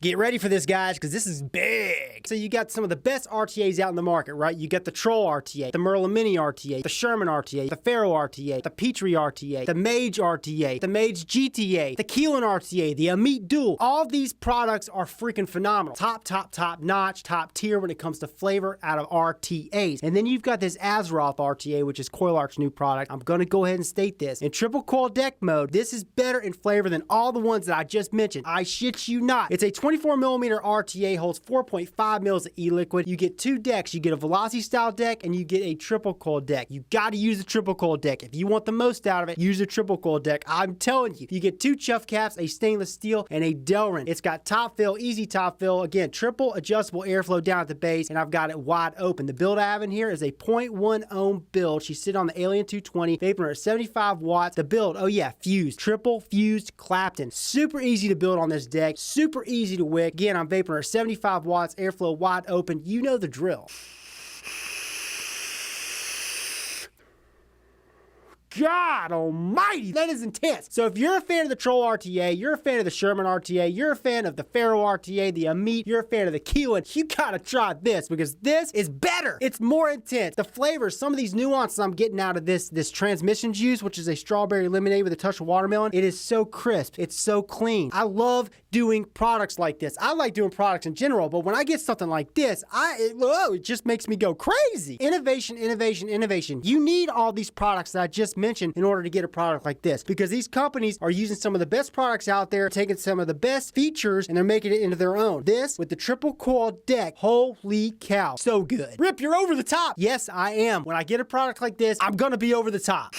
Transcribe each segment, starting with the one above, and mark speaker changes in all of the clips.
Speaker 1: Get ready for this, guys, because this is big. So you got some of the best RTAs out in the market, right? You got the Troll RTA, the Merlin Mini RTA, the Sherman RTA, the Pharaoh RTA, the Petrie RTA, the Mage RTA, the Mage GTA, the Keelan RTA, the Amit Duel. All these products are freaking phenomenal. Top notch, top tier when it comes to flavor out of RTAs. And then you've got this Azeroth RTA, which is CoilArt's new product. I'm going to go ahead and state this. In triple coil deck mode, this is better in flavor than all the ones that I just mentioned. I shit you not. It's a 24mm RTA, holds 4.5 mils of e-liquid. You get two decks. You get a Velocity style deck and you get a triple coil deck. You got to use a triple coil deck. If you want the most out of it, use a triple coil deck. I'm telling you. You get two chuff caps, a stainless steel, and a Delrin. It's got top fill, easy top fill. Again, triple adjustable airflow down at the base, and I've got it wide open. The build I have in here is a 0.1 ohm build. She's sitting on the Alien 220, vaping her at 75 watts. The build, oh yeah, fused, triple fused Clapton. Super easy to build on this deck, super easy to wick. Again, I'm vaping her at 75 watts, airflow wide open. You know the drill. God almighty, that is intense. So if you're a fan of the Troll RTA, you're a fan of the Sherman RTA, you're a fan of the Pharaoh RTA, the Amit, you're a fan of the Keelan, you gotta try this because this is better. It's more intense. The flavors, some of these nuances I'm getting out of this transmission juice, which is a strawberry lemonade with a touch of watermelon, it is so crisp. It's so clean. I love doing products like this. I like doing products in general, but when I get something like this, it just makes me go crazy. Innovation, innovation, innovation. You need all these products that I just mentioned in order to get a product like this, because these companies are using some of the best products out there, taking some of the best features, and they're making it into their own. This with the triple coil deck, holy cow, so good. Rip, you're over the top. Yes, I am. When I get a product like this, I'm gonna be over the top.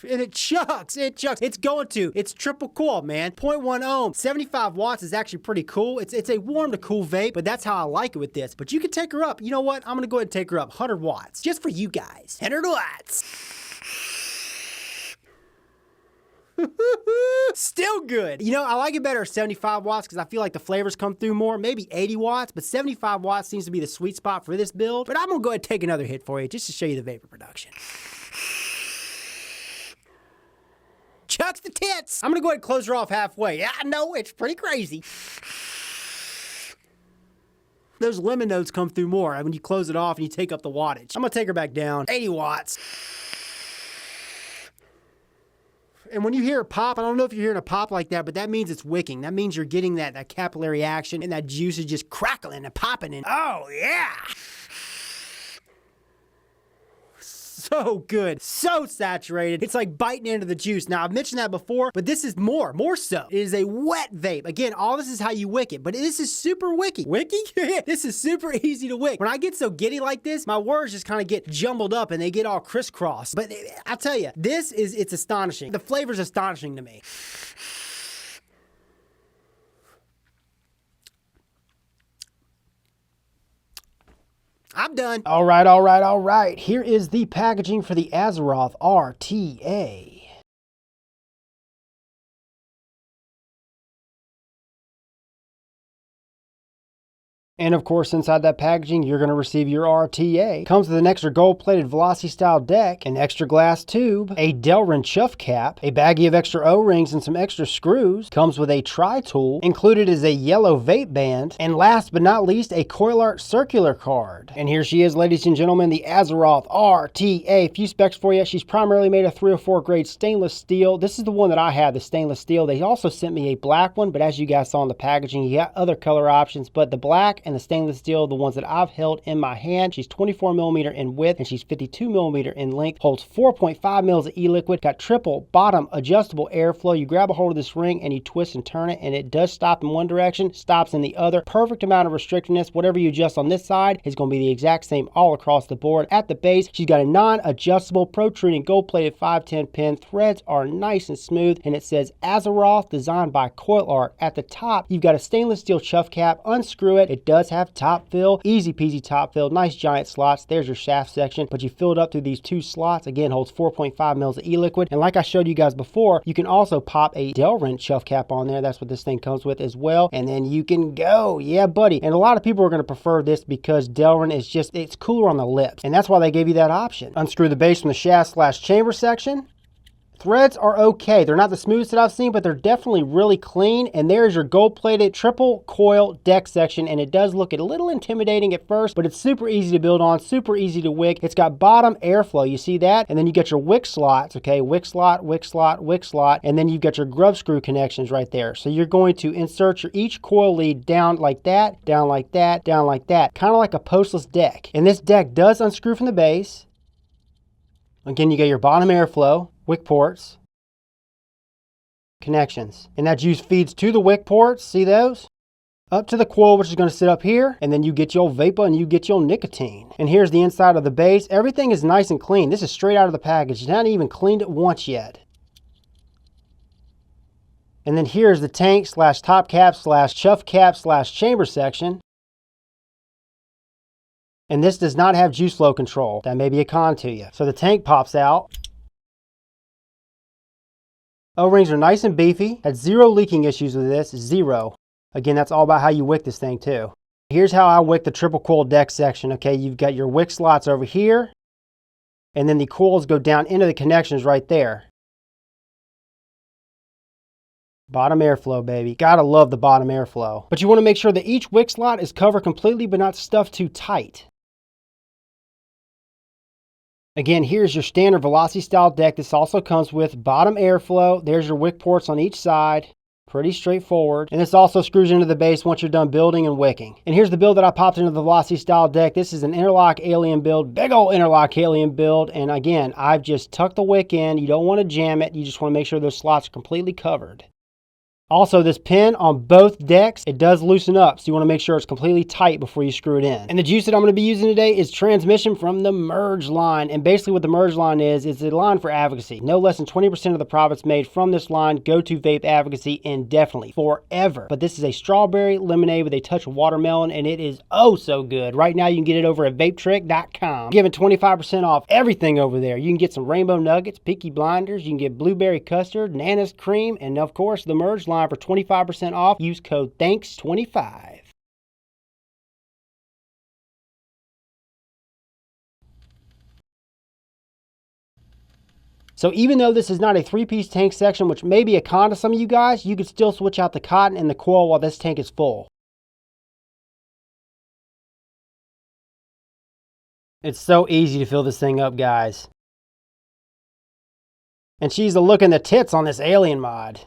Speaker 1: And it chucks, it's going to. It's triple coil, man. 0.1 ohm, 75 watts is actually pretty cool. It's a warm to cool vape, but that's how I like it with this. But you can take her up. You know what? I'm gonna go ahead and take her up 100 watts, just for you guys. 100 watts. Still good. You know, I like it better at 75 watts because I feel like the flavors come through more. Maybe 80 watts, but 75 watts seems to be the sweet spot for this build. But I'm gonna go ahead and take another hit for you just to show you the vapor production. Chucks the tits. I'm gonna go ahead and close her off halfway. Yeah, I know, it's pretty crazy. Those lemon notes come through more when you close it off and you take up the wattage. I'm gonna take her back down. 80 watts. And when you hear a pop, I don't know if you're hearing a pop like that, but that means it's wicking. That means you're getting that capillary action and that juice is just crackling and popping. And oh yeah. So good, so saturated. It's like biting into the juice. Now, I've mentioned that before, but this is more so. It is a wet vape. Again, all this is how you wick it, but this is super wicky. Wicky? This is super easy to wick. When I get so giddy like this, my words just kind of get jumbled up and they get all crisscrossed. But I tell you, it's astonishing. The flavor's astonishing to me. I'm done. All right. Here is the packaging for the Azeroth RTA. And of course, inside that packaging, you're going to receive your RTA. Comes with an extra gold-plated Velocity style deck, an extra glass tube, a Delrin chuff cap, a baggie of extra O-rings and some extra screws. Comes with a tri-tool. Included is a yellow vape band. And last but not least, a CoilArt circular card. And here she is, ladies and gentlemen, the Azeroth RTA. A few specs for you. She's primarily made of 304 grade stainless steel. This is the one that I have, the stainless steel. They also sent me a black one, but as you guys saw in the packaging, you got other color options, but the black and the stainless steel, the ones that I've held in my hand. She's 24mm in width and she's 52mm in length. Holds 4.5 mils of e-liquid. Got triple bottom adjustable airflow. You grab a hold of this ring and you twist and turn it, and it does stop in one direction, stops in the other. Perfect amount of restrictiveness. Whatever you adjust on this side is going to be the exact same all across the board. At the base, she's got a non-adjustable protruding gold-plated 510 pin. Threads are nice and smooth, and it says Azeroth, designed by CoilArt. At the top, you've got a stainless steel chuff cap. Unscrew it. It does have top fill, easy peasy top fill, nice giant slots. There's your shaft section, but you fill it up through these two slots. Again, holds 4.5 mils of e-liquid. And like I showed you guys before, you can also pop a Delrin chuff cap on there. That's what this thing comes with as well. And then you can go. Yeah, buddy. And a lot of people are going to prefer this because Delrin is just, it's cooler on the lips. And that's why they gave you that option. Unscrew the base from the shaft / chamber section. Threads are okay. They're not the smoothest that I've seen, but they're definitely really clean. And there's your gold-plated triple coil deck section, and it does look a little intimidating at first, but it's super easy to build on, super easy to wick. It's got bottom airflow, you see that? And then you get your wick slots, okay? Wick slot, wick slot, wick slot, and then you've got your grub screw connections right there. So you're going to insert your each coil lead down like that, down like that, down like that, kind of like a postless deck. And this deck does unscrew from the base. Again, you get your bottom airflow, wick ports, connections. And that juice feeds to the wick ports, see those? Up to the coil, which is going to sit up here, and then you get your vapor and you get your nicotine. And here's the inside of the base. Everything is nice and clean. This is straight out of the package. It's not even cleaned it once yet. And then here's the tank slash top cap slash chuff cap slash chamber section. And this does not have juice flow control. That may be a con to you. So the tank pops out. O-rings are nice and beefy. Had zero leaking issues with this, zero. Again, that's all about how you wick this thing too. Here's how I wick the triple coil deck section, okay? You've got your wick slots over here, and then the coils go down into the connections right there. Bottom airflow, baby. Gotta love the bottom airflow. But you want to make sure that each wick slot is covered completely but not stuffed too tight. Again, here's your standard Velocity style deck. This also comes with bottom airflow. There's your wick ports on each side. Pretty straightforward. And this also screws into the base once you're done building and wicking. And here's the build that I popped into the Velocity style deck. This is an interlock alien build, big old interlock alien build. And again, I've just tucked the wick in. You don't want to jam it. You just want to make sure those slots are completely covered. Also, this pin on both decks, it does loosen up, so you want to make sure it's completely tight before you screw it in. And the juice that I'm going to be using today is transmission from the Merge line. And basically what the Merge line is a line for advocacy. No less than 20% of the profits made from this line go to vape advocacy indefinitely, forever. But this is a strawberry lemonade with a touch of watermelon, and it is oh so good. Right now you can get it over at vapetrick.com. Giving 25% off everything over there. You can get some rainbow nuggets, Peaky Blinders, you can get blueberry custard, Nana's cream, and of course the Merge line for 25% off. Use code THANKS25. So even though this is not a 3-piece tank section, which may be a con to some of you guys, you could still switch out the cotton and the coil while this tank is full. It's so easy to fill this thing up, guys. And she's a look in the tits on this alien mod.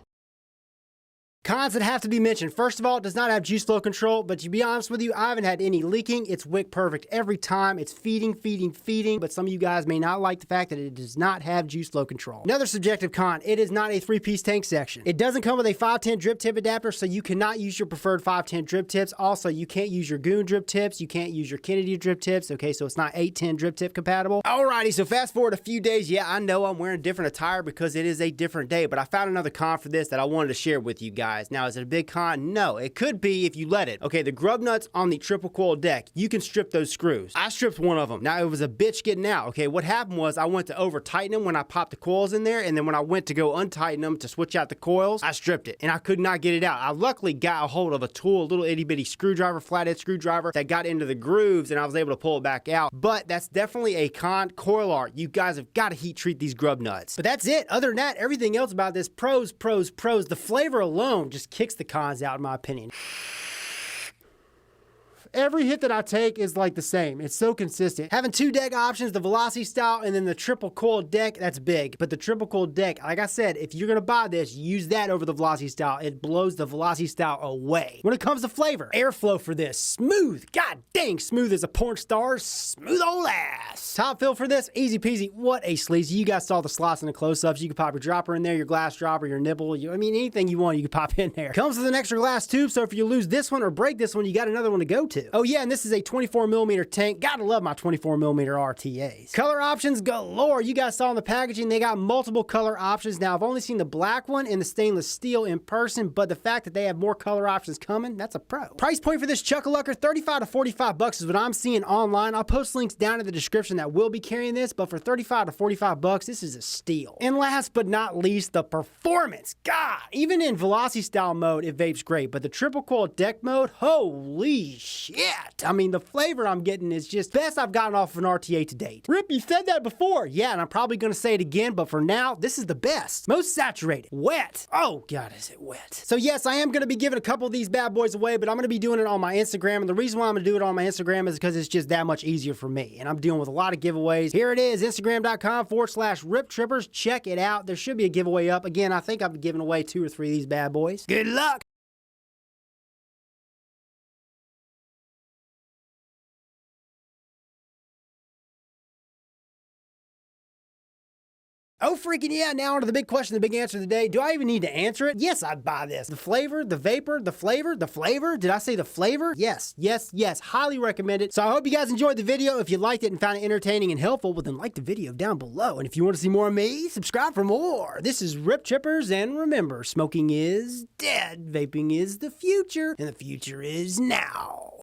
Speaker 1: Cons that have to be mentioned. First of all, it does not have juice flow control, but to be honest with you, I haven't had any leaking. It's wick perfect every time. It's feeding, but some of you guys may not like the fact that it does not have juice flow control. Another subjective con, it is not a 3-piece tank section. It doesn't come with a 510 drip tip adapter, so you cannot use your preferred 510 drip tips. Also, you can't use your Goon drip tips. You can't use your Kennedy drip tips. Okay, so it's not 810 drip tip compatible. Alrighty, so fast forward a few days. Yeah, I know I'm wearing different attire because it is a different day, but I found another con for this that I wanted to share with you guys. Now, is it a big con? No, it could be if you let it. Okay, the grub nuts on the triple coil deck, you can strip those screws. I stripped one of them. Now, it was a bitch getting out. Okay, what happened was I went to over tighten them when I popped the coils in there, and then when I went to go untighten them to switch out the coils, I stripped it, and I could not get it out. I luckily got a hold of a tool, a little itty bitty screwdriver, flathead screwdriver that got into the grooves, and I was able to pull it back out. But that's definitely a con. CoilArt, you guys have got to heat treat these grub nuts. But that's it. Other than that, everything else about this, pros. The flavor alone just kicks the cons out, in my opinion. Every hit that I take is like the same. It's so consistent. Having 2 deck options, the Velocity style and then the triple coil deck, that's big. But the triple coil deck, like I said, if you're gonna buy this, use that over the Velocity style. It blows the Velocity style away. When it comes to flavor, airflow for this, smooth. God dang, smooth as a porn star, smooth old ass. Top fill for this, easy peasy. What a sleazy. You guys saw the slots in the close-ups. You can pop your dropper in there, your glass dropper, your nipple. I mean, anything you want, you can pop in there. Comes with an extra glass tube, so if you lose this one or break this one, you got another one to go to. Oh yeah, and this is a 24mm tank. Gotta love my 24mm RTAs. Color options galore. You guys saw in the packaging, they got multiple color options. Now, I've only seen the black one and the stainless steel in person, but the fact that they have more color options coming, that's a pro. Price point for this Chuck-a-Lucker, 35 to 45 bucks is what I'm seeing online. I'll post links down in the description that will be carrying this, but for 35 to 45 bucks, this is a steal. And last but not least, the performance. God, even in Velocity style mode, it vapes great, but the triple coil deck mode, holy shit. shit. I mean, the flavor I'm getting is just best I've gotten off of an RTA to date. Rip, you said that before. Yeah, and I'm probably gonna say it again, but for now, this is the best. Most saturated. Wet. Oh, God, is it wet. So yes, I am gonna be giving a couple of these bad boys away, but I'm gonna be doing it on my Instagram, and the reason why I'm gonna do it on my Instagram is because it's just that much easier for me, and I'm dealing with a lot of giveaways. Here it is, Instagram.com/RipTrippers. Check it out. There should be a giveaway up. Again, I think I've given away 2 or 3 of these bad boys. Good luck. Oh, freaking yeah, now on to the big question, the big answer of the day. Do I even need to answer it? Yes, I'd buy this. The flavor, the vapor, the flavor, the flavor. Did I say the flavor? Yes, yes, yes. Highly recommend it. So I hope you guys enjoyed the video. If you liked it and found it entertaining and helpful, well then like the video down below. And if you want to see more of me, subscribe for more. This is Rip Trippers, and remember, smoking is dead, vaping is the future, and the future is now.